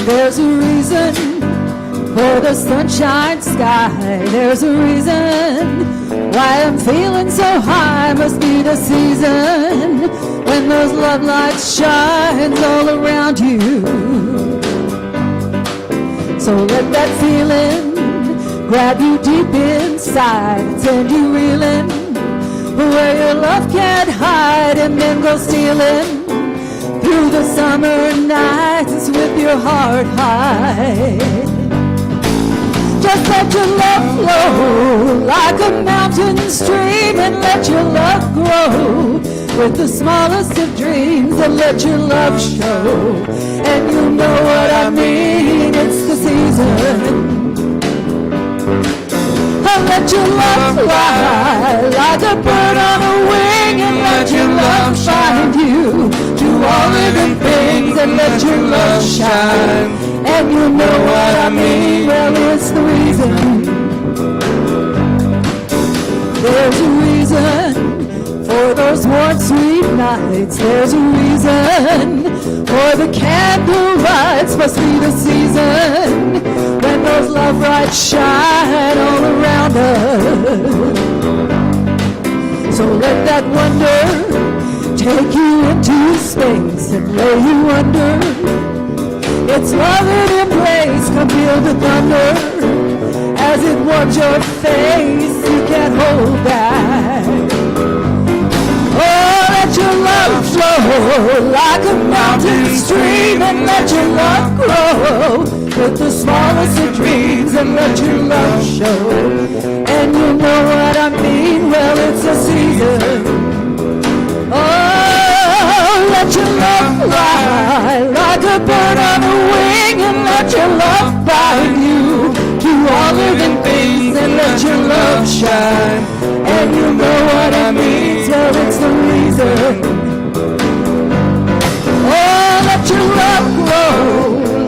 There's a reason for the sunshine sky. There's a reason why I'm feeling so high. Must be the season when those love lights shine all around you. So let that feeling grab you deep inside, send you reeling where your love can't hide, and then go stealing through the summer nights with your heart high. Just let your love flow like a mountain stream, and let your love grow with the smallest of dreams, and let your love show. And you know what I mean, it's the season. And let your love fly like a bird on a wing, and let your love find you to all living things, and let your love shine. And you know what I mean, well, it's the reason. There's a reason for those warm, sweet nights. There's a reason for the candle lights. Must be the season when those love lights shine all around us. So let that wonder take you into space and lay you under. It's love in embrace. Come feel the thunder as it warms your face. You can't hold back. Oh, let your love flow like a mountain stream, and let your love grow with the smallest of dreams, and let your love show. And you know what I mean, well, it's a season. Oh, let your love fly like a bird on a wing, and let your love bind you to all living things, and let your love shine. And you know what I mean, so it's the reason. Oh, let your love grow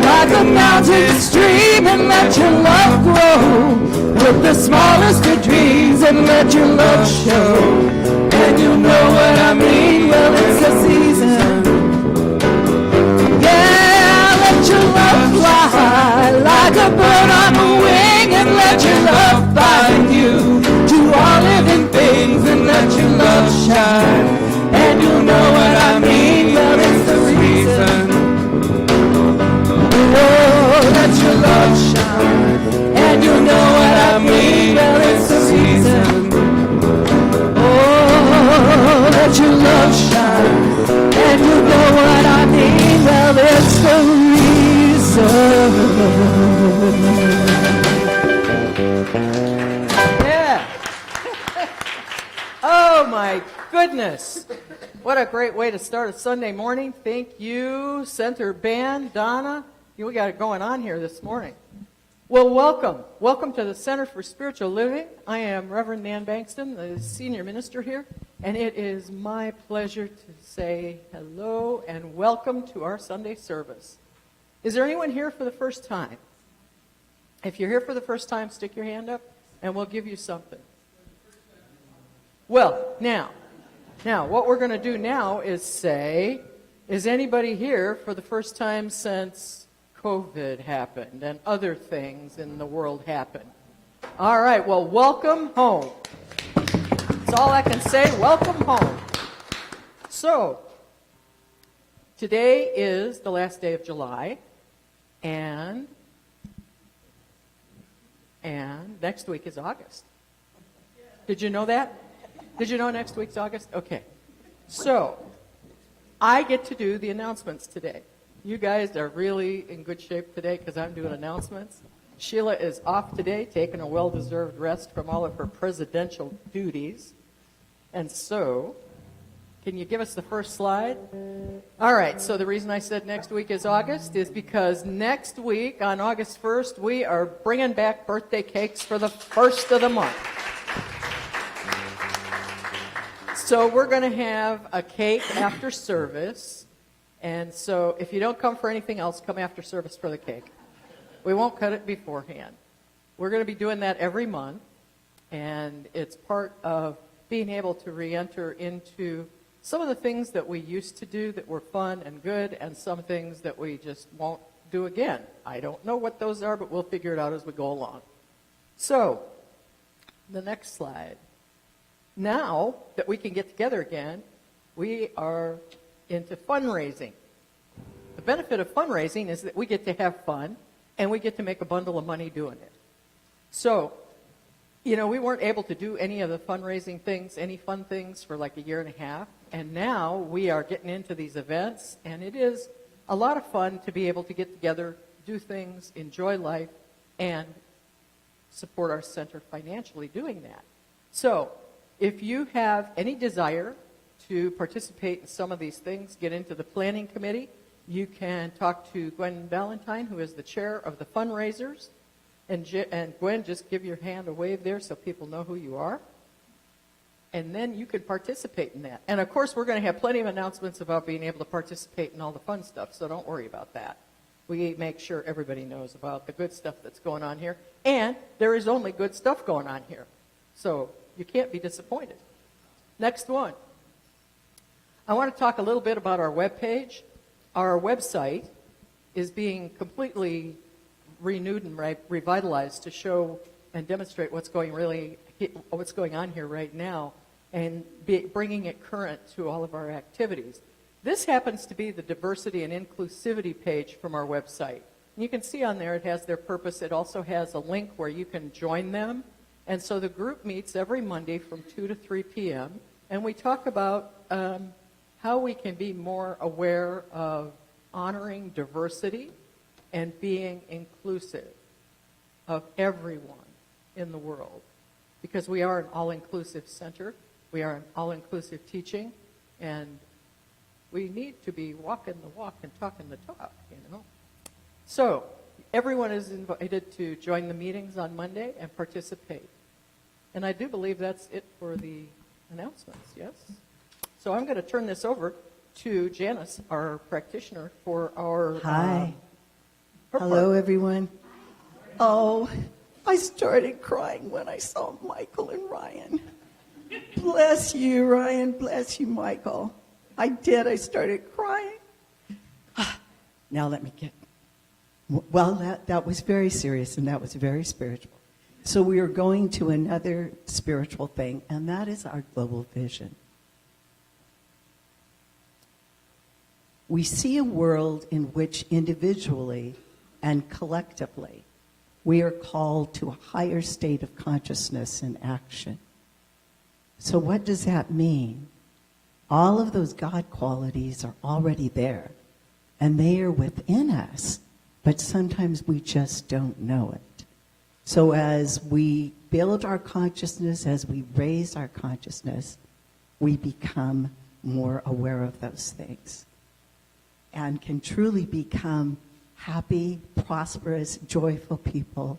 like a mountain stream, and let your love grow with the smallest of dreams, and let your love show. And you know what I mean, well, it's the season. Yeah, let your love fly like a bird on a wing, and let your love bind you to all living things, and let your love shine. And you know what I mean, well, it's the reason. Oh, let your love shine. And you know what I mean, well, it's the season. Oh, let your love shine. And you know what I mean, well, it's the reason. Yeah. Oh, my goodness. What a great way to start a Sunday morning. Thank you, Center Band, Donna. We got it going on here this morning. Well, welcome. Welcome to the Center for Spiritual Living. I am Reverend Nan Bankston, the senior minister here, and it is my pleasure to say hello and welcome to our Sunday service. Is there anyone here for the first time? If you're here for the first time, stick your hand up, and we'll give you something. Well, now, what we're going to do now is say, is anybody here for the first time since COVID happened and other things in the world happened? All right, well, welcome home. That's all I can say, welcome home. So, today is the last day of July, and next week is August. Did you know that? Did you know next week's August? Okay. So, I get to do the announcements today. You guys are really in good shape today because I'm doing announcements. Sheila is off today, taking a well-deserved rest from all of her presidential duties. And so, can you give us the first slide? All right, so the reason I said next week is August is because next week, on August 1st, we are bringing back birthday cakes for the first of the month. So we're going to have a cake after service. And so if you don't come for anything else, come after service for the cake. We won't cut it beforehand. We're going to be doing that every month. And it's part of being able to re-enter into some of the things that we used to do that were fun and good, and some things that we just won't do again. I don't know what those are, but we'll figure it out as we go along. So, the next slide. Now that we can get together again, we are into fundraising. The benefit of fundraising is that we get to have fun and we get to make a bundle of money doing it. So, we weren't able to do any of the fundraising things, any fun things for like a year and a half. And now we are getting into these events, and it is a lot of fun to be able to get together, do things, enjoy life, and support our center financially doing that. So, if you have any desire to participate in some of these things, get into the planning committee, you can talk to Gwen Valentine, who is the chair of the fundraisers. And Gwen, just give your hand a wave there so people know who you are. And then you can participate in that. And of course, we're going to have plenty of announcements about being able to participate in all the fun stuff, so don't worry about that. We make sure everybody knows about the good stuff that's going on here. And there is only good stuff going on here. So you can't be disappointed. Next one. I want to talk a little bit about our webpage. Our website is being completely renewed and revitalized to show and demonstrate what's going on here right now and bringing it current to all of our activities. This happens to be the diversity and inclusivity page from our website. And you can see on there it has their purpose. It also has a link where you can join them. And so the group meets every Monday from 2 to 3 p.m. And we talk about how we can be more aware of honoring diversity and being inclusive of everyone in the world. Because we are an all-inclusive center, we are an all-inclusive teaching, and we need to be walking the walk and talking the talk, So, everyone is invited to join the meetings on Monday and participate. And I do believe that's it for the announcements, yes? So I'm going to turn this over to Janice, our practitioner, for our... Hi. Hello, everyone. Oh, I started crying when I saw Michael and Ryan. Bless you, Ryan. Bless you, Michael. I did. I started crying. Now let me get... Well, that was very serious, and that was very spiritual. So we are going to another spiritual thing, and that is our global vision. We see a world in which individually and collectively we are called to a higher state of consciousness and action. So what does that mean? All of those God qualities are already there, and they are within us, but sometimes we just don't know it. So as we build our consciousness, as we raise our consciousness, we become more aware of those things and can truly become happy, prosperous, joyful people,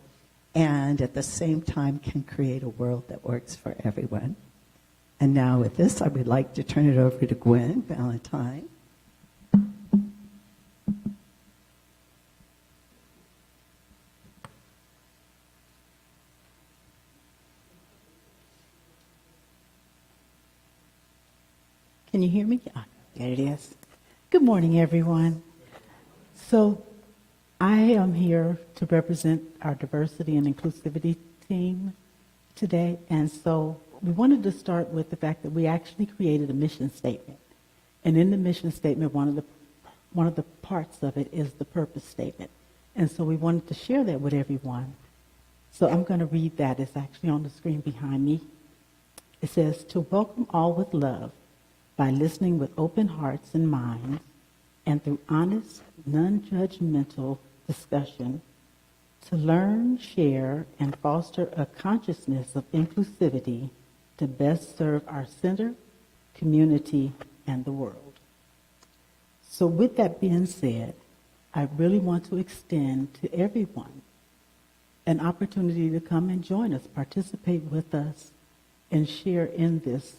and at the same time can create a world that works for everyone. And now with this, I would like to turn it over to Gwen Valentine. Can you hear me? Ah, there it is. Good morning, everyone. So I am here to represent our diversity and inclusivity team today. And so we wanted to start with the fact that we actually created a mission statement. And in the mission statement, one of the parts of it is the purpose statement. And so we wanted to share that with everyone. So I'm going to read that. It's actually on the screen behind me. It says, to welcome all with love by listening with open hearts and minds and through honest, non-judgmental discussion, to learn, share, and foster a consciousness of inclusivity to best serve our center, community, and the world. So with that being said, I really want to extend to everyone an opportunity to come and join us, participate with us, and share in this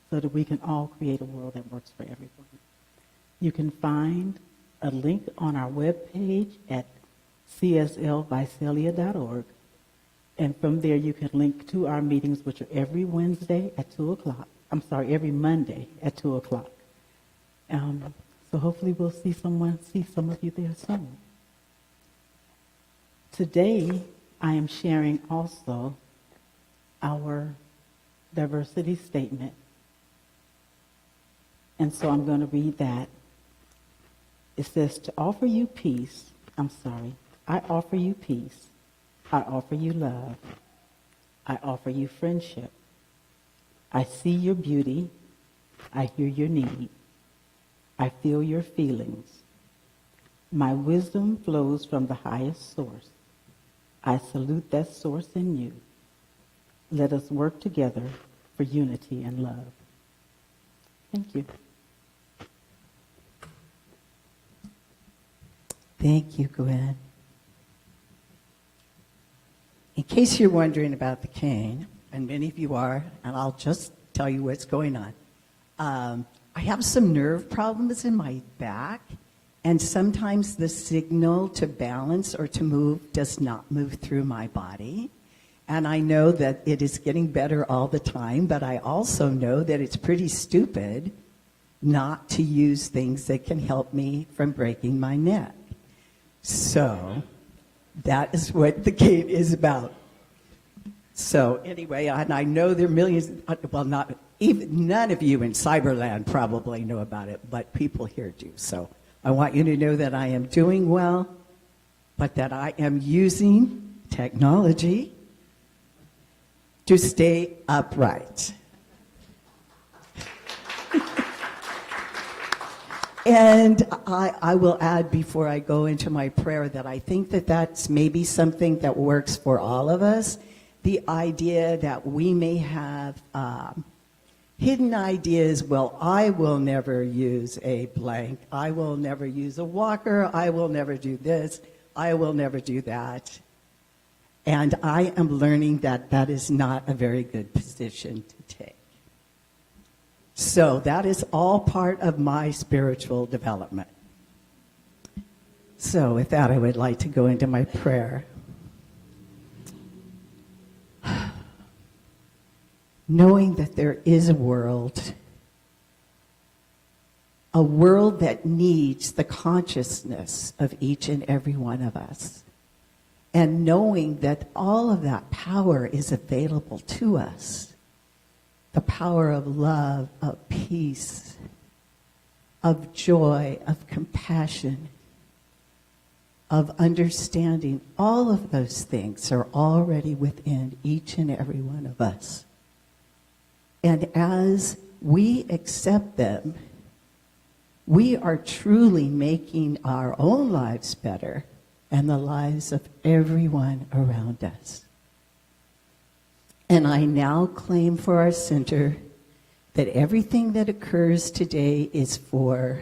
so that we can all create a world that works for everyone. You can find a link on our webpage at cslvisalia.org, and from there you can link to our meetings, which are every Wednesday at 2 o'clock. Every Monday at 2 o'clock. So hopefully we'll see some of you there soon. Today, I am sharing also our diversity statement. And so I'm going to read that. It says, to offer you peace, I offer you peace. I offer you love. I offer you friendship. I see your beauty. I hear your need. I feel your feelings. My wisdom flows from the highest source. I salute that source in you. Let us work together for unity and love. Thank you. Thank you, Gwen. In case you're wondering about the cane, and many of you are, and I'll just tell you what's going on. I have some nerve problems in my back, and sometimes the signal to balance or to move does not move through my body. And I know that it is getting better all the time, but I also know that it's pretty stupid not to use things that can help me from breaking my neck. So that is what the cane is about. So anyway, and I know there are millions, well, not even none of you in Cyberland probably know about it, but people here do. So I want you to know that I am doing well, but that I am using technology to stay upright. And I will add before I go into my prayer that I think that that's maybe something that works for all of us. The idea that we may have hidden ideas, well, I will never use a blank. I will never use a walker. I will never do this. I will never do that. And I am learning that that is not a very good position to take. So that is all part of my spiritual development. So with that, I would like to go into my prayer. Knowing that there is a world that needs the consciousness of each and every one of us. And knowing that all of that power is available to us. The power of love, of peace, of joy, of compassion, of understanding. All of those things are already within each and every one of us. And as we accept them, we are truly making our own lives better and the lives of everyone around us. And I now claim for our center that everything that occurs today is for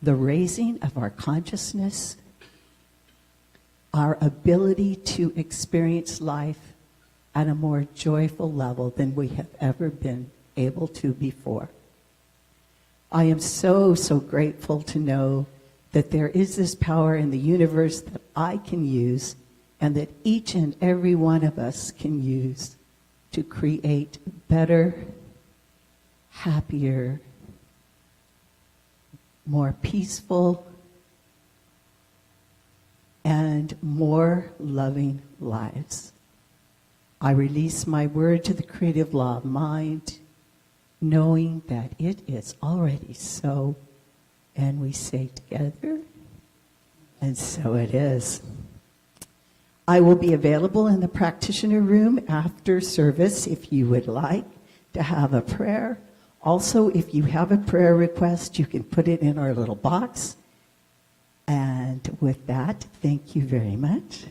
the raising of our consciousness, our ability to experience life at a more joyful level than we have ever been able to before. I am so, so grateful to know that there is this power in the universe that I can use and that each and every one of us can use to create better, happier, more peaceful, and more loving lives. I release my word to the creative law of mind, knowing that it is already so, and we say together, and so it is. I will be available in the practitioner room after service if you would like to have a prayer. Also, if you have a prayer request, you can put it in our little box. And with that, thank you very much.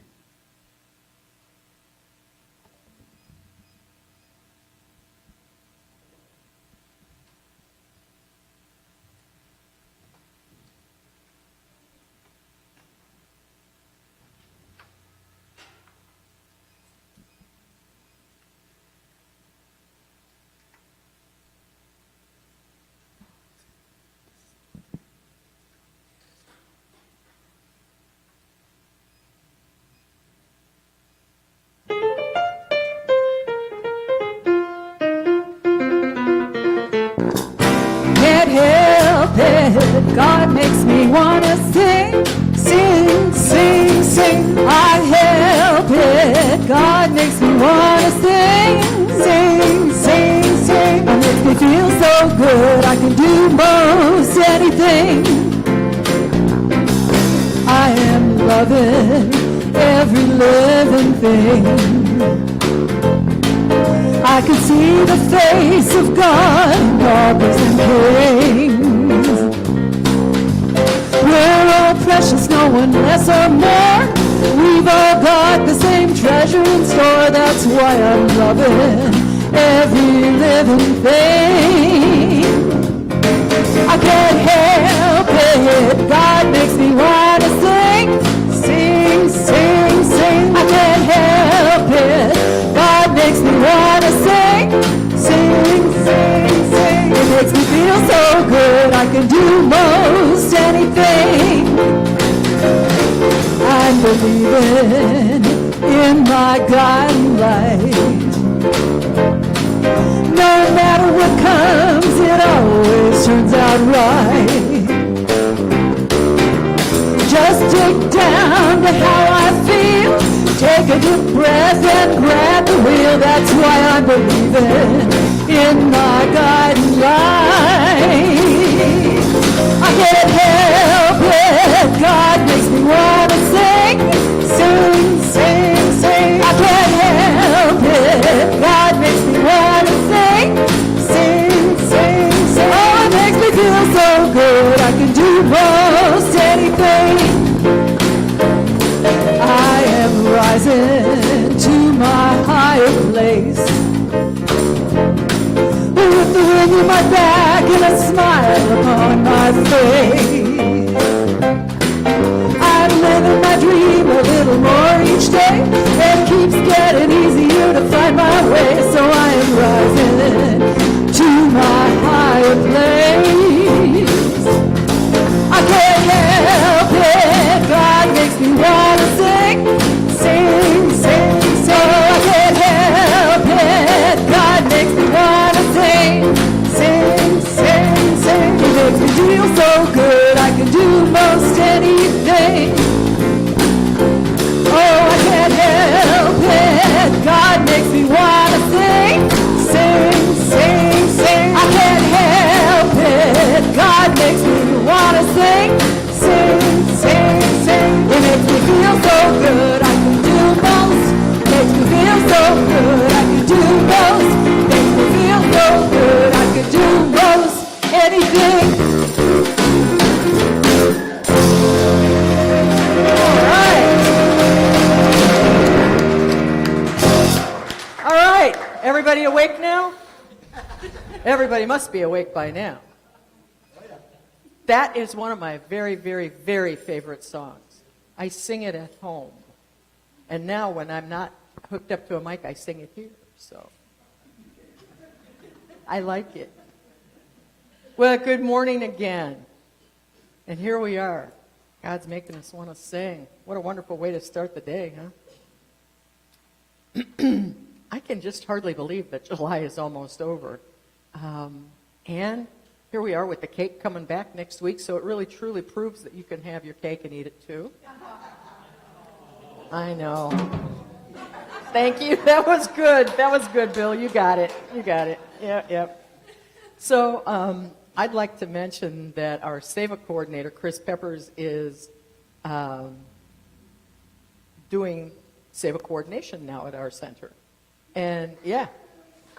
Can't help it, God makes me wanna sing, sing, sing, sing. I loving every living thing. I could see the face of God in paupers and kings. We're all precious, no one less or more. We've all got the same treasure in store. That's why I'm loving every living thing. I can't help it, God makes me want to sing, sing, sing, sing. I can't help it, God makes me want to sing, sing, sing, sing. It makes me feel so good, I can do most anything. I'm believing in my guiding light. No matter what comes, it always turns out right. Just dig down to how I feel. Take a deep breath and grab the wheel. That's why I'm believing in my guiding light. I can't help it, God makes me want to sing, sing, sing, sing. I can't help it, God makes me want to sing, sing, sing, sing. Oh, it makes me feel so good, I can do most anything. I am rising to my higher place, with the wind in my back and a smile upon my face. I'm living my dream a little more each day. It keeps getting easier to find my way, so I am rising to my higher place. I can't help it, God makes me want to sing, sing, sing, sing. Oh, I can't help it, God makes me want to sing, sing, sing, sing. It makes me feel so good, I can do most anything. Oh, I can't help it, God makes me want to sing, sing, sing, sing. I can't help it, God makes me want to sing, sing, sing, sing. It makes me feel so good, I can do most. Makes me feel so good, I can do most. Makes me feel so good, I can do most anything. All right, everybody awake now? Everybody must be awake by now. That is one of my very, very, very favorite songs. I sing it at home. And now when I'm not hooked up to a mic, I sing it here. So I like it. Well, good morning again. And here we are. God's making us want to sing. What a wonderful way to start the day, huh? I can just hardly believe that July is almost over. And here we are with the cake coming back next week, so it really truly proves that you can have your cake and eat it too. I know. Thank you. That was good. That was good, Bill. You got it. You got it. Yep. So I'd like to mention that our SEVA coordinator, Chris Peppers, is doing SEVA coordination now at our center. And yeah,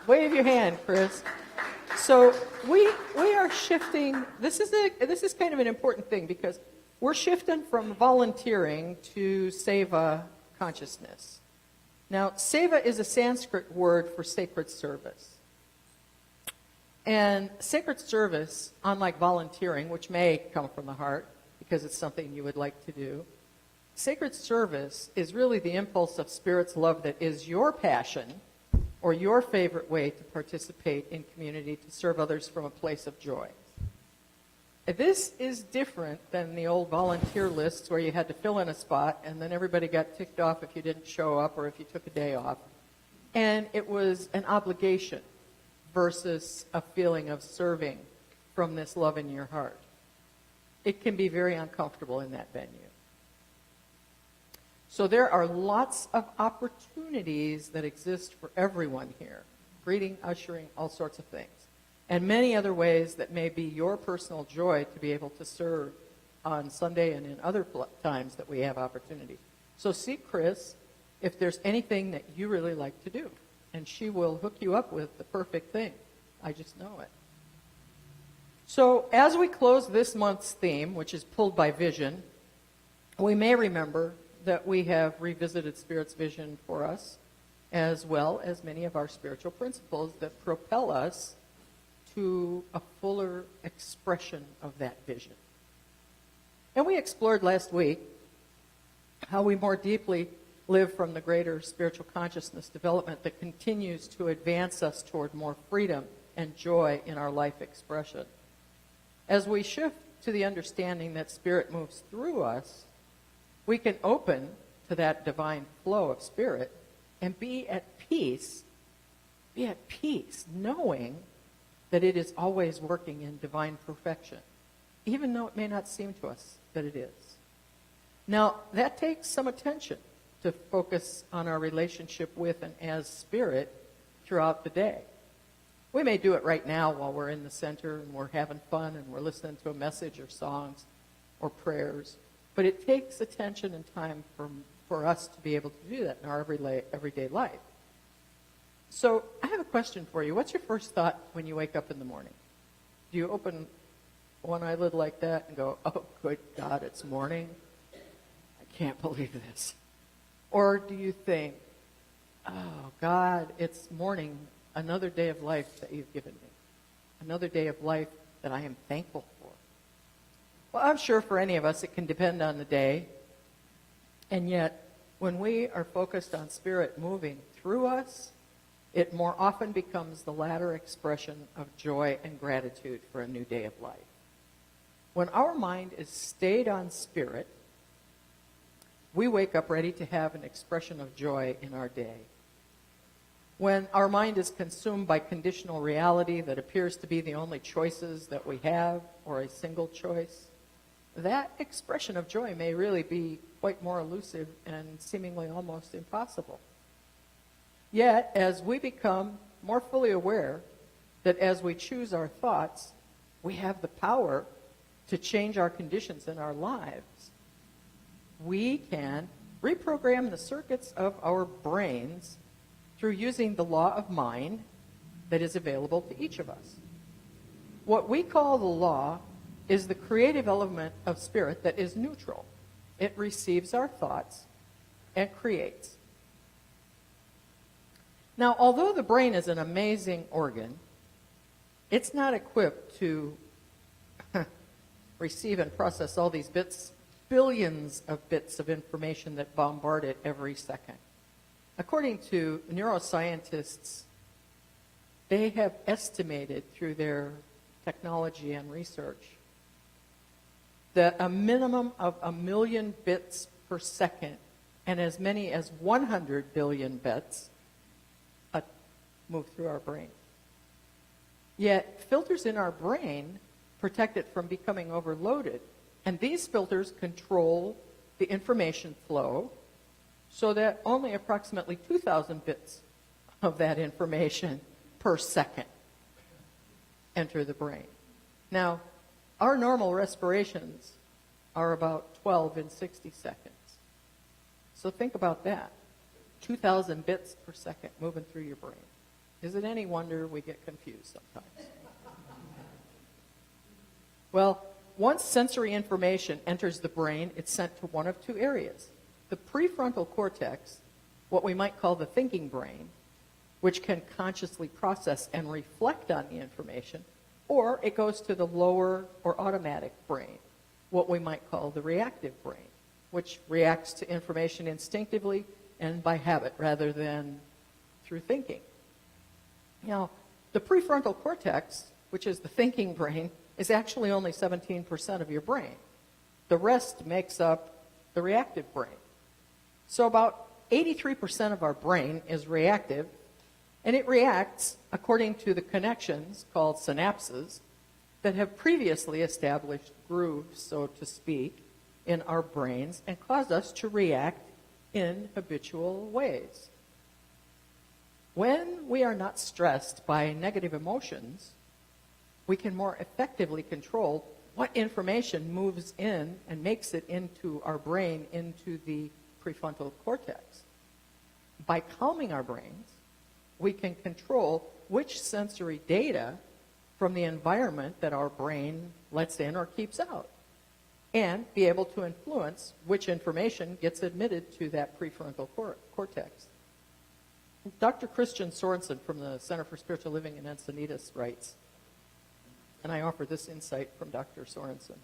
wave your hand, Chris. So we are shifting. This is kind of an important thing because we're shifting from volunteering to seva consciousness. Now, seva is a Sanskrit word for sacred service. And sacred service, unlike volunteering, which may come from the heart because it's something you would like to do, sacred service is really the impulse of Spirit's love that is your passion or your favorite way to participate in community, to serve others from a place of joy. This is different than the old volunteer lists where you had to fill in a spot and then everybody got ticked off if you didn't show up or if you took a day off. And it was an obligation versus a feeling of serving from this love in your heart. It can be very uncomfortable in that venue. So there are lots of opportunities that exist for everyone here. Greeting, ushering, all sorts of things. And many other ways that may be your personal joy to be able to serve on Sunday and in other times that we have opportunity. So see Chris if there's anything that you really like to do, and she will hook you up with the perfect thing. I just know it. So as we close this month's theme, which is pulled by vision, we may remember that we have revisited Spirit's vision for us, as well as many of our spiritual principles that propel us to a fuller expression of that vision. And we explored last week how we more deeply live from the greater spiritual consciousness development that continues to advance us toward more freedom and joy in our life expression. As we shift to the understanding that Spirit moves through us, we can open to that divine flow of Spirit and be at peace, knowing that it is always working in divine perfection, even though it may not seem to us that it is. Now, that takes some attention to focus on our relationship with and as Spirit throughout the day. We may do it right now while we're in the center and we're having fun and we're listening to a message or songs or prayers, but it takes attention and time for us to be able to do that in our everyday life. So I have a question for you. What's your first thought when you wake up in the morning? Do you open one eyelid like that and go, oh, good God, it's morning? I can't believe this. Or do you think, oh, God, it's morning, another day of life that you've given me, another day of life that I am thankful for? Well, I'm sure for any of us it can depend on the day. And yet, when we are focused on Spirit moving through us, it more often becomes the latter expression of joy and gratitude for a new day of life. When our mind is stayed on Spirit, we wake up ready to have an expression of joy in our day. When our mind is consumed by conditional reality that appears to be the only choices that we have, or a single choice, that expression of joy may really be quite more elusive and seemingly almost impossible. Yet, as we become more fully aware that as we choose our thoughts, we have the power to change our conditions in our lives, we can reprogram the circuits of our brains through using the law of mind that is available to each of us. What we call the law is the creative element of Spirit that is neutral. It receives our thoughts and creates. Now, although the brain is an amazing organ, it's not equipped to receive and process all these billions of bits of information that bombard it every second. According to neuroscientists, they have estimated through their technology and research that a minimum of 1 million bits per second and as many as 100 billion bits move through our brain. Yet filters in our brain protect it from becoming overloaded. And these filters control the information flow so that only approximately 2,000 bits of that information per second enter the brain. Now, our normal respirations are about 12 in 60 seconds. So think about that. 2,000 bits per second moving through your brain. Is it any wonder we get confused sometimes? Well, once sensory information enters the brain, it's sent to one of two areas. The prefrontal cortex, what we might call the thinking brain, which can consciously process and reflect on the information, or it goes to the lower or automatic brain, what we might call the reactive brain, which reacts to information instinctively and by habit rather than through thinking. Now, the prefrontal cortex, which is the thinking brain, is actually only 17% of your brain. The rest makes up the reactive brain. So about 83% of our brain is reactive, and it reacts according to the connections called synapses that have previously established grooves, so to speak, in our brains and cause us to react in habitual ways. When we are not stressed by negative emotions, we can more effectively control what information moves in and makes it into our brain, into the prefrontal cortex. By calming our brains, we can control which sensory data from the environment that our brain lets in or keeps out, and be able to influence which information gets admitted to that prefrontal cortex. Dr. Christian Sorensen from the Center for Spiritual Living in Encinitas writes, and I offer this insight from Dr. Sorensen: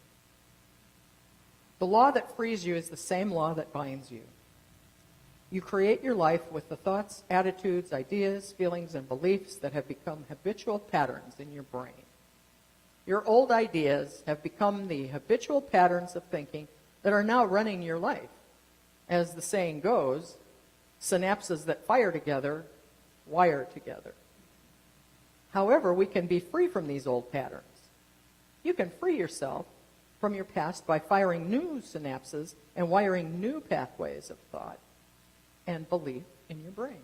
the law that frees you is the same law that binds you. You create your life with the thoughts, attitudes, ideas, feelings, and beliefs that have become habitual patterns in your brain. Your old ideas have become the habitual patterns of thinking that are now running your life. As the saying goes, synapses that fire together wire together. However, we can be free from these old patterns. You can free yourself from your past by firing new synapses and wiring new pathways of thought and belief in your brain.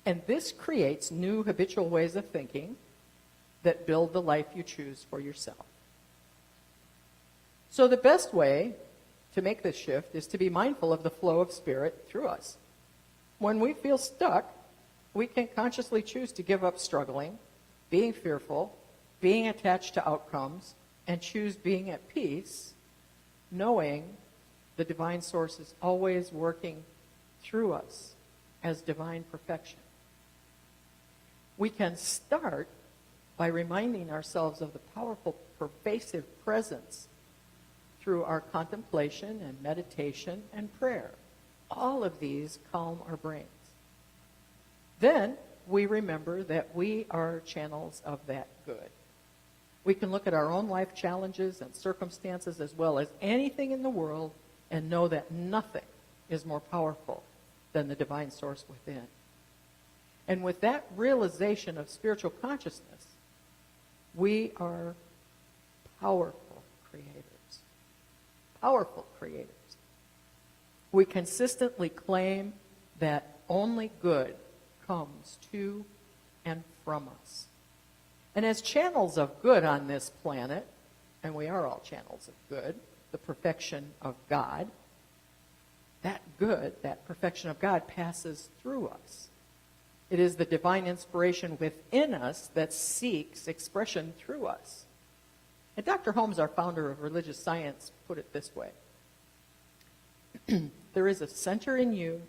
And this creates new habitual ways of thinking that build the life you choose for yourself. So the best way to make this shift is to be mindful of the flow of Spirit through us. When we feel stuck, we can consciously choose to give up struggling, being fearful, being attached to outcomes, and choose being at peace, knowing the divine source is always working through us as divine perfection. We can start by reminding ourselves of the powerful, pervasive presence through our contemplation and meditation and prayer. All of these calm our brains. Then we remember that we are channels of that good. We can look at our own life challenges and circumstances as well as anything in the world and know that nothing is more powerful than the divine source within. And with that realization of spiritual consciousness, we are powerful creators. Powerful creators. We consistently claim that only good comes to and from us. And as channels of good on this planet, and we are all channels of good, the perfection of God, that good, that perfection of God passes through us. It is the divine inspiration within us that seeks expression through us. And Dr. Holmes, our founder of religious science, put it this way: there is a center in you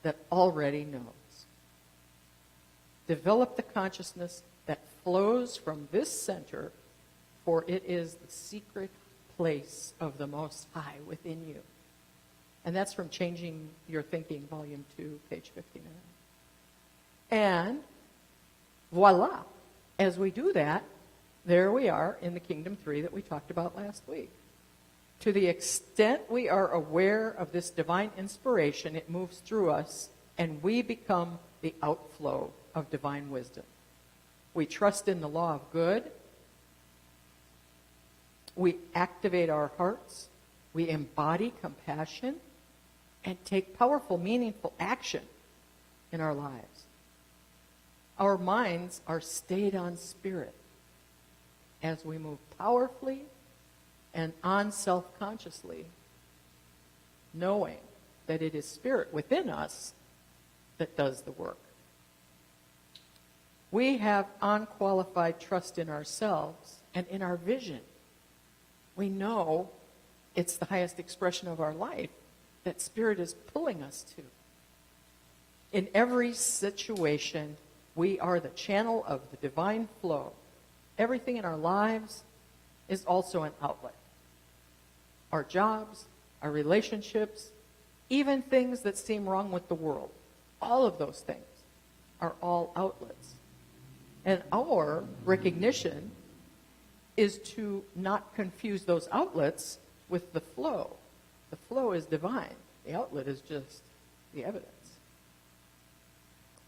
that already knows. Develop the consciousness that flows from this center, for it is the secret place of the Most High within you. And that's from Changing Your Thinking, Volume 2, page 59. And voila, as we do that, there we are in the Kingdom 3 that we talked about last week. To the extent we are aware of this divine inspiration, it moves through us, and we become the outflow of divine wisdom. We trust in the law of good. We activate our hearts. We embody compassion and take powerful, meaningful action in our lives. Our minds are stayed on spirit as we move powerfully and on self-consciously, knowing that it is spirit within us that does the work. We have unqualified trust in ourselves and in our vision. We know it's the highest expression of our life that Spirit is pulling us to. In every situation, we are the channel of the divine flow. Everything in our lives is also an outlet. Our jobs, our relationships, even things that seem wrong with the world, all of those things are all outlets. And our recognition is to not confuse those outlets with the flow. The flow is divine. The outlet is just the evidence.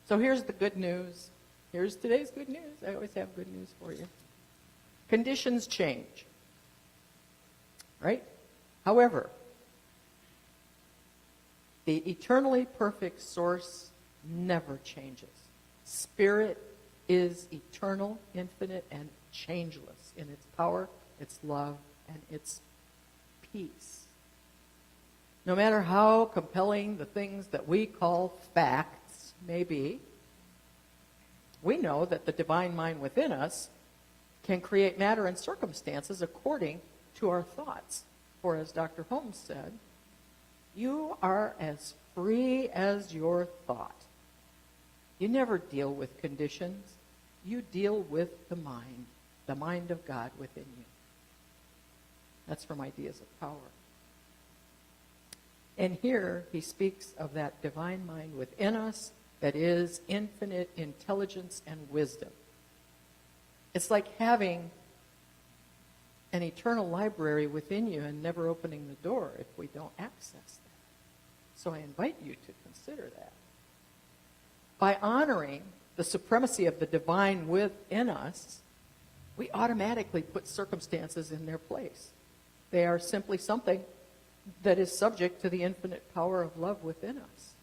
So here's the good news. Here's today's good news. I always have good news for you. Conditions change. Right? However, the eternally perfect source never changes. Spirit is eternal, infinite, and changeless in its power it's love, and it's peace. No matter how compelling the things that we call facts may be, we know that the divine mind within us can create matter and circumstances according to our thoughts. For as Dr. Holmes said, you are as free as your thought. You never deal with conditions. You deal with the mind of God within you. That's from Ideas of Power. And here he speaks of that divine mind within us that is infinite intelligence and wisdom. It's like having an eternal library within you and never opening the door if we don't access that. So I invite you to consider that. By honoring the supremacy of the divine within us, we automatically put circumstances in their place. They are simply something that is subject to the infinite power of love within us.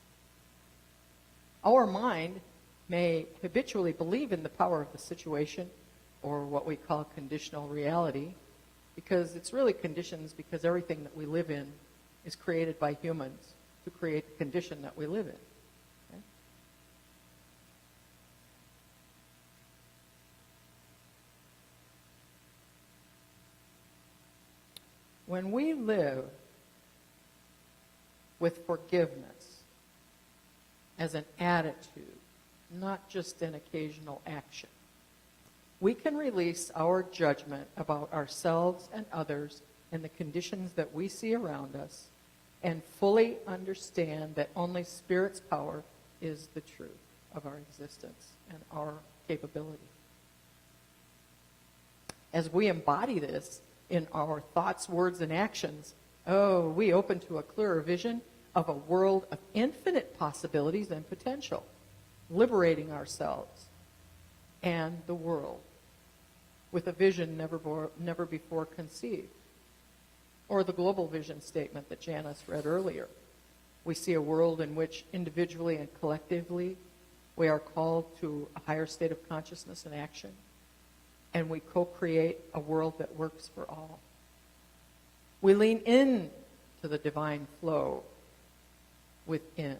Our mind may habitually believe in the power of the situation, or what we call conditional reality, because it's really conditions, because everything that we live in is created by humans to create the condition that we live in. Okay? When we live with forgiveness as an attitude, not just an occasional action, we can release our judgment about ourselves and others and the conditions that we see around us and fully understand that only Spirit's power is the truth of our existence and our capability. As we embody this in our thoughts, words, and actions, we open to a clearer vision of a world of infinite possibilities and potential, liberating ourselves and the world with a vision never before conceived. Or the global vision statement that Janice read earlier. We see a world in which individually and collectively we are called to a higher state of consciousness and action, and we co-create a world that works for all. We lean in to the divine flow within.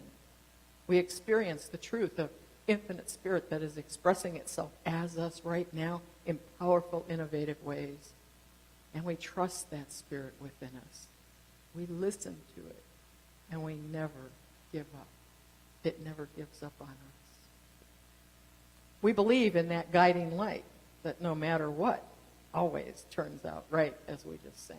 We experience the truth of infinite spirit that is expressing itself as us right now in powerful, innovative ways. And we trust that spirit within us. We listen to it, and we never give up. It never gives up on us. We believe in that guiding light that no matter what, always turns out right, as we just sang.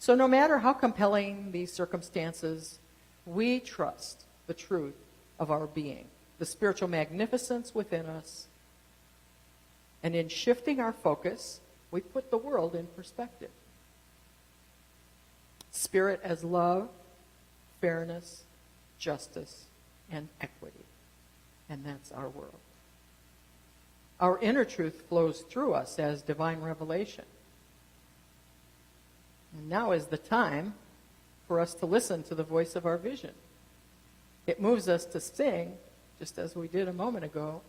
So no matter how compelling these circumstances, we trust the truth of our being, the spiritual magnificence within us, and in shifting our focus, we put the world in perspective. Spirit as love, fairness, justice, and equity. And that's our world. Our inner truth flows through us as divine revelation. And now is the time for us to listen to the voice of our vision. It moves us to sing, just as we did a moment ago.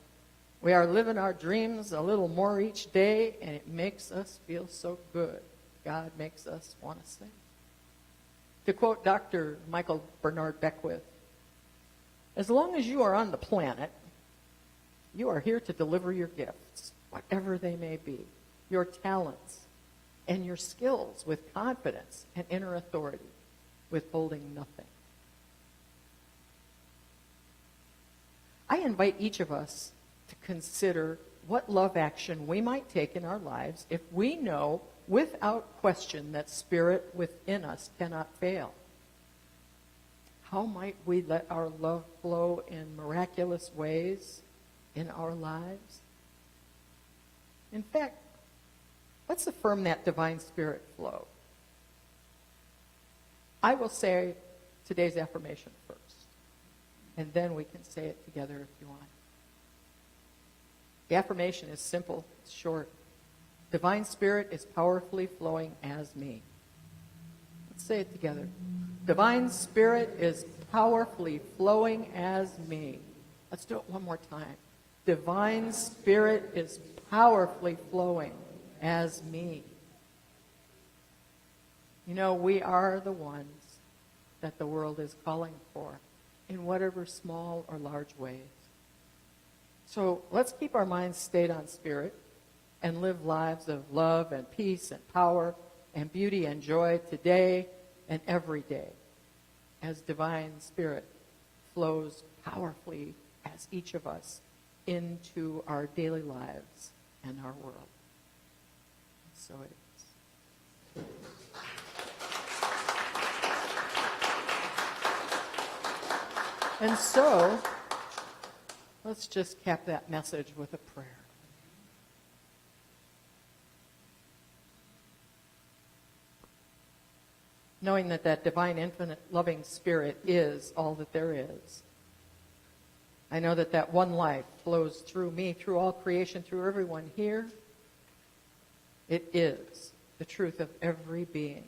We are living our dreams a little more each day, and it makes us feel so good. God makes us want to sing. To quote Dr. Michael Bernard Beckwith, as long as you are on the planet, you are here to deliver your gifts, whatever they may be, your talents and your skills with confidence and inner authority, withholding nothing. I invite each of us to consider what love action we might take in our lives if we know without question that spirit within us cannot fail. How might we let our love flow in miraculous ways in our lives? In fact, let's affirm that divine spirit flow. I will say today's affirmation first, and then we can say it together if you want. The affirmation is simple, it's short. Divine spirit is powerfully flowing as me. Let's say it together. Divine spirit is powerfully flowing as me. Let's do it one more time. Divine spirit is powerfully flowing as me. You know, we are the ones that the world is calling for in whatever small or large ways. So let's keep our minds stayed on spirit and live lives of love and peace and power and beauty and joy today and every day as divine spirit flows powerfully as each of us into our daily lives and our world. So it is. And so, let's just cap that message with a prayer. Knowing that that divine, infinite, loving spirit is all that there is. I know that that one life flows through me, through all creation, through everyone here. It is the truth of every being,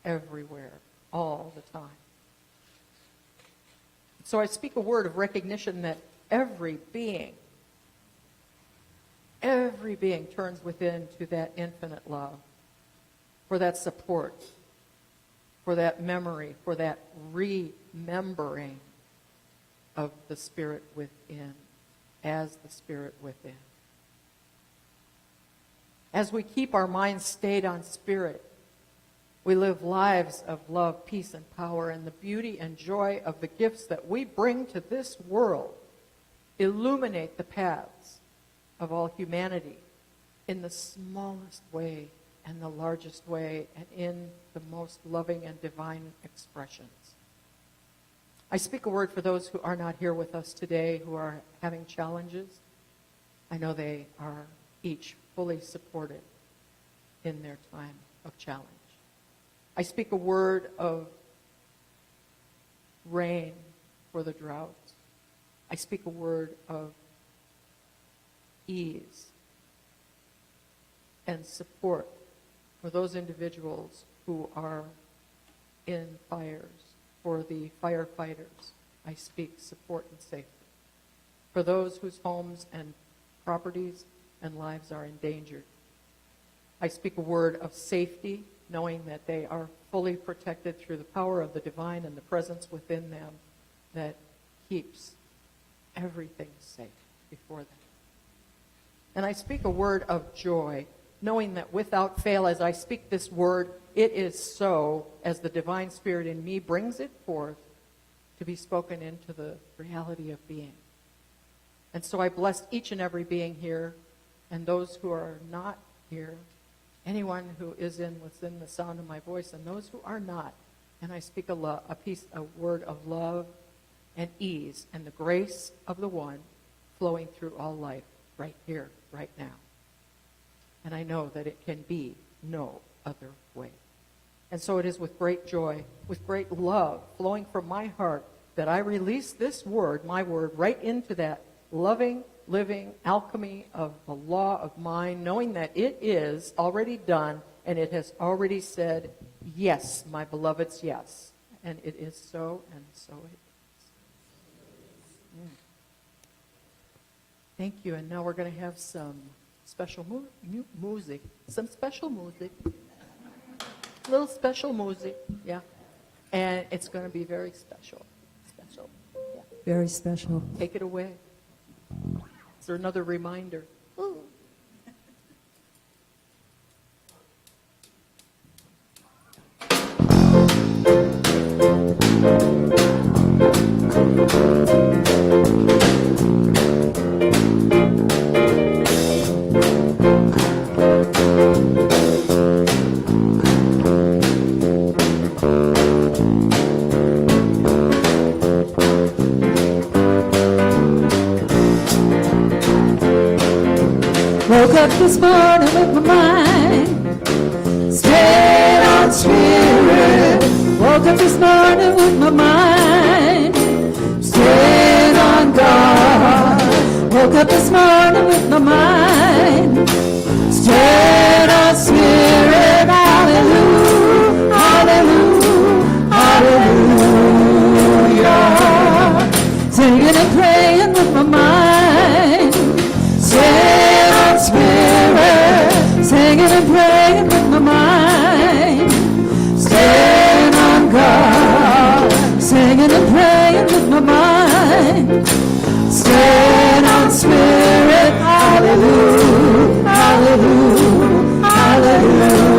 everywhere, all the time. So I speak a word of recognition that every being turns within to that infinite love, for that support, for that memory, for that remembering of the Spirit within, as the Spirit within. As we keep our minds stayed on Spirit, we live lives of love, peace, and power, and the beauty and joy of the gifts that we bring to this world illuminate the paths of all humanity in the smallest way and the largest way and in the most loving and divine expressions. I speak a word for those who are not here with us today, who are having challenges. I know they are each fully supported in their time of challenge. I speak a word of rain for the drought. I speak a word of ease and support for those individuals who are in fires. For the firefighters, I speak support and safety. For those whose homes and properties and lives are endangered, I speak a word of safety, knowing that they are fully protected through the power of the divine and the presence within them that keeps everything safe before them. And I speak a word of joy, knowing that without fail, as I speak this word, it is so as the divine spirit in me brings it forth to be spoken into the reality of being. And so I bless each and every being here and those who are not here, anyone who is within the sound of my voice, and those who are not. And I speak a word of love and ease and the grace of the one flowing through all life right here, right now. And I know that it can be no other way. And so it is with great joy, with great love flowing from my heart that I release this word, my word, right into that loving, living alchemy of the law of mind, knowing that it is already done and it has already said, yes, my beloveds, yes. And it is so, and so it is. Thank you. And now we're going to have some special music. Some special music. Little special music. Yeah. And it's going to be very special. Special. Yeah. Very special. Take it away. Is there another reminder? Ooh. Woke up this morning with my mind stayed on spirit. Woke up this morning with my mind stayed on God. Woke up this morning with my mind stayed on spirit. Hallelujah, hallelujah, hallelujah. Singing and praying with my mind stayed on spirit. Singing singing and praying with my mind. Staying on spirit, hallelujah, hallelujah, hallelujah.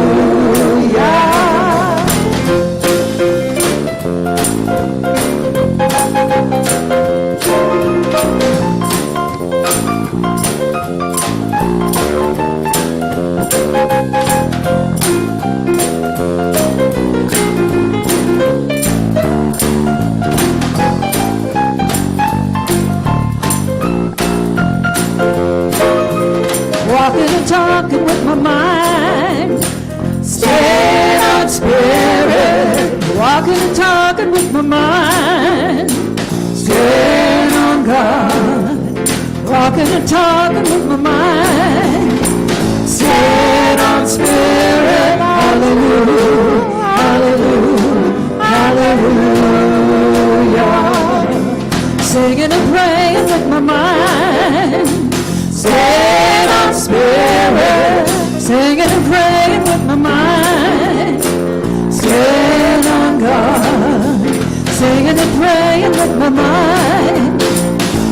Walking and talking with my mind, staying on spirit. Walking and talking with my mind, staying on God. Walking and talking with my mind, staying on spirit. Hallelujah, hallelujah, hallelujah. Singing and praying with my mind, staying on spirit, singing and praying with my mind, staying on God, singing and praying with my mind,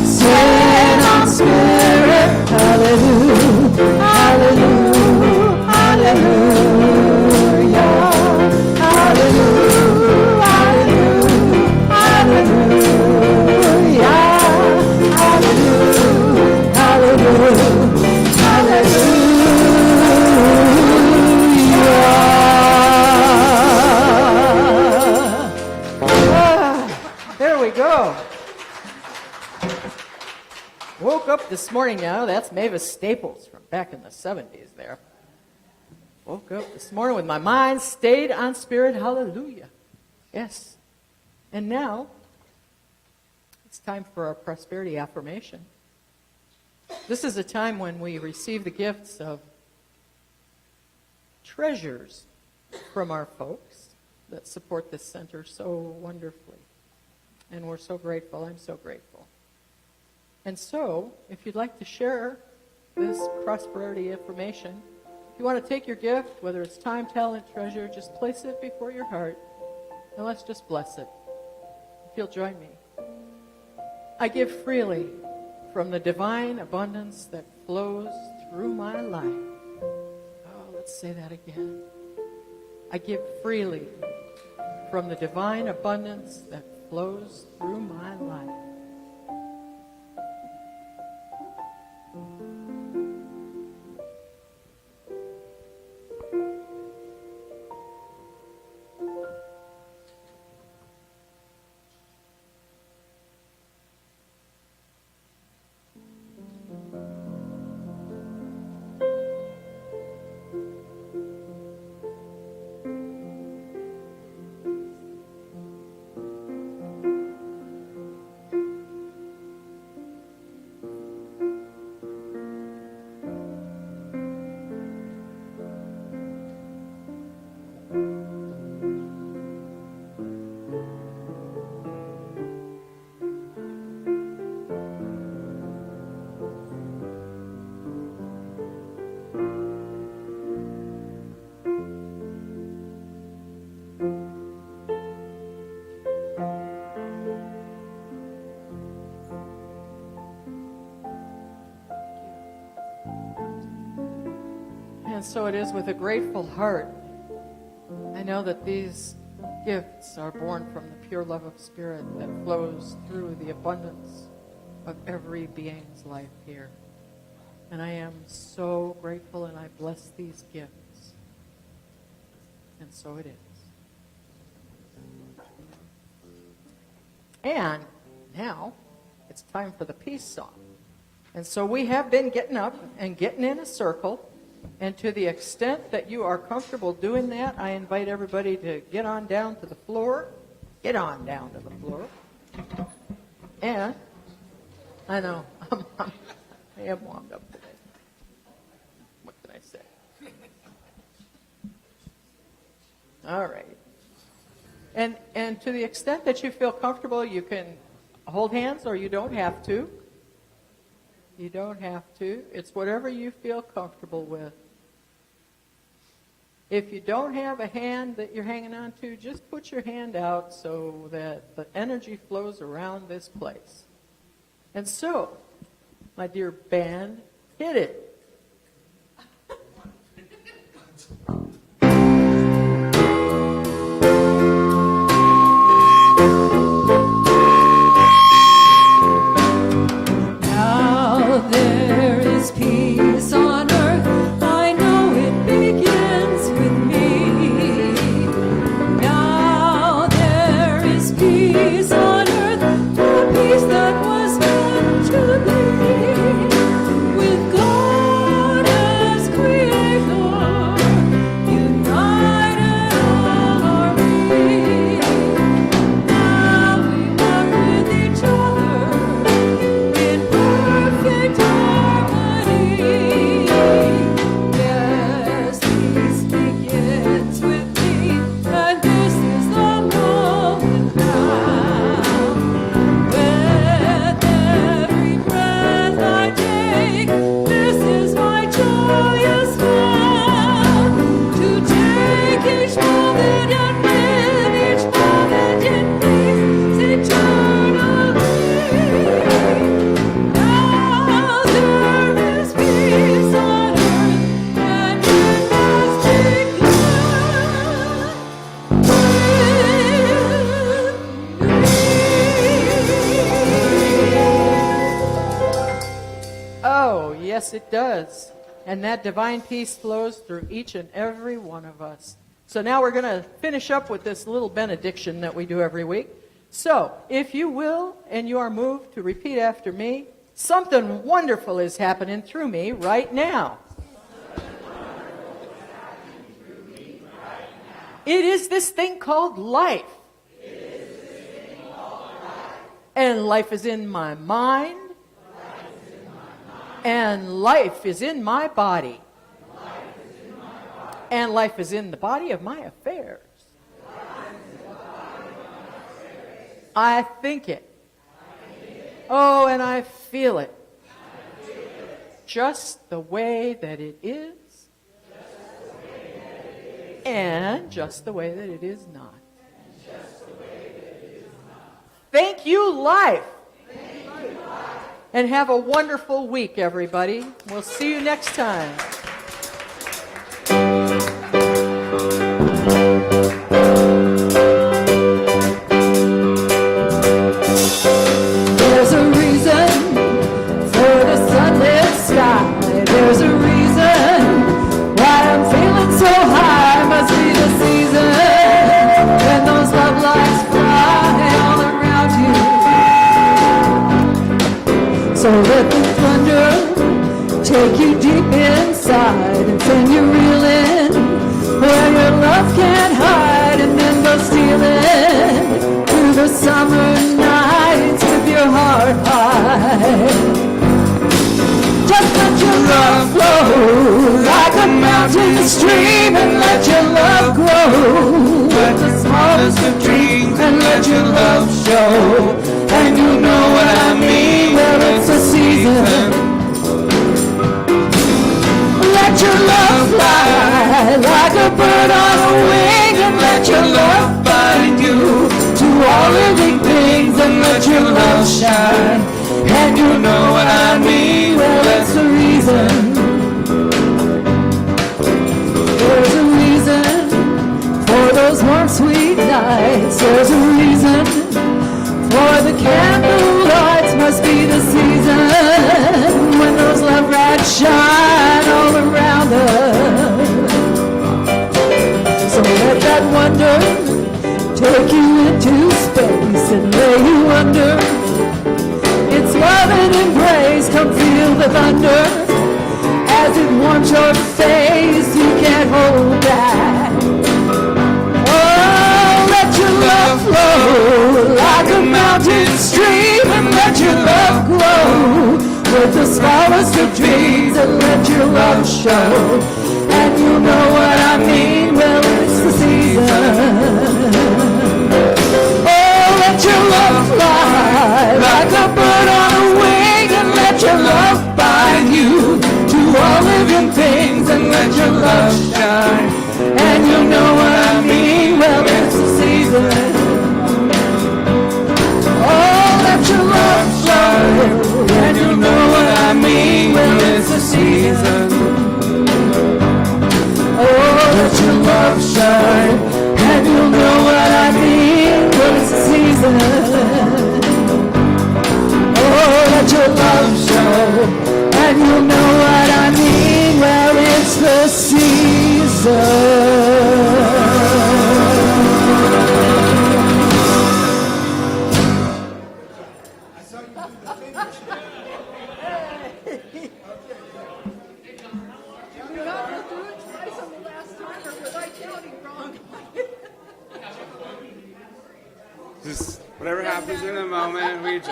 staying on spirit, hallelujah, hallelujah, hallelujah, hallelujah, hallelujah, hallelujah, hallelujah, hallelujah. There we go. Woke up this morning now. That's Mavis Staples from back in the 70s there. Woke up this morning with my mind stayed on spirit. Hallelujah. Yes. And now it's time for our prosperity affirmation. This is a time when we receive the gifts of treasures from our folks that support this center so wonderfully. And we're so grateful. I'm so grateful. And so, if you'd like to share this prosperity information, if you want to take your gift, whether it's time, talent, treasure, just place it before your heart, and let's just bless it. If you'll join me. I give freely from the divine abundance that flows through my life. Oh, let's say that again. I give freely from the divine abundance that flows through my life. And so it is with a grateful heart. I know that these gifts are born from the pure love of spirit that flows through the abundance of every being's life here. And I am so grateful, and I bless these gifts. And so it is. And now it's time for the peace song. And so we have been getting up and getting in a circle. And to the extent that you are comfortable doing that, I invite everybody to get on down to the floor. Get on down to the floor. And I know, I am warmed up today. What can I say? All right. And to the extent that you feel comfortable, you can hold hands, or you don't have to. You don't have to. It's whatever you feel comfortable with. If you don't have a hand that you're hanging on to, just put your hand out so that the energy flows around this place. And so, my dear band, hit it. Now there is peace on earth. I know it begins with me. Now there is peace on earth, the peace that was meant to be. With God as creator, united all are we. Now we walk with each other in perfect harmony. Yes, peace begins with me, and this is the moment now. With every breath I take, this is my joyous vow. To take each moment and live each moment in peace eternally. Now there is peace on earth, and it has begun. Oh, yes, it does. And that divine peace flows through each and every one of us. So now we're going to finish up with this little benediction that we do every week. So, if you will, and you are moved to repeat after me, something wonderful is happening through me right now. It is this thing called life. And life is in my mind. And life is in my body. And life is in the body of my affairs. I think it. Oh, and I feel it. Just the way that it is. And just the way that it is not. Thank you, life. And have a wonderful week, everybody. We'll see you next time. There's a reason for the sunlit sky. There's a reason why I'm feeling so high. Must be the season when those love lights fly all around you. So let the thunder take you deep inside and send you reeling where your love can't hide, and then go stealing through the summer nights with your heart high. Just let your love flow like a mountain stream, and let your love grow with the smallest of dreams, and let your love show. And you know what I mean, well, it's a season. Let your love fly like a bird on a wing, and let your love bind you to all living things, and let your love shine. And you know what I mean, well, that's the reason. There's a reason for those warm, sweet nights. There's a reason for the candle lights. Must be the season when those love lights shine all around us. So let that wonder take you into space and lay you under its love and embrace. Come feel the thunder as it warms your face. You can't hold back. Oh, let your love flow like a mountain stream, and let your love grow with the smallest of dreams, and let your love show. And you know what I mean, well, it's the season. Oh, let your love fly like a bird on a wing, and let your love bind you to all living things, and let your love shine. you know what I mean? Well, it's the season. Oh, let your love show. And you know what I mean? Well, it's the season. Oh, let your love shine. And you know what I mean? Well, it's the season. Oh, let your love show. And you know what I mean? Well, it's the season. Just whatever happens in the moment, we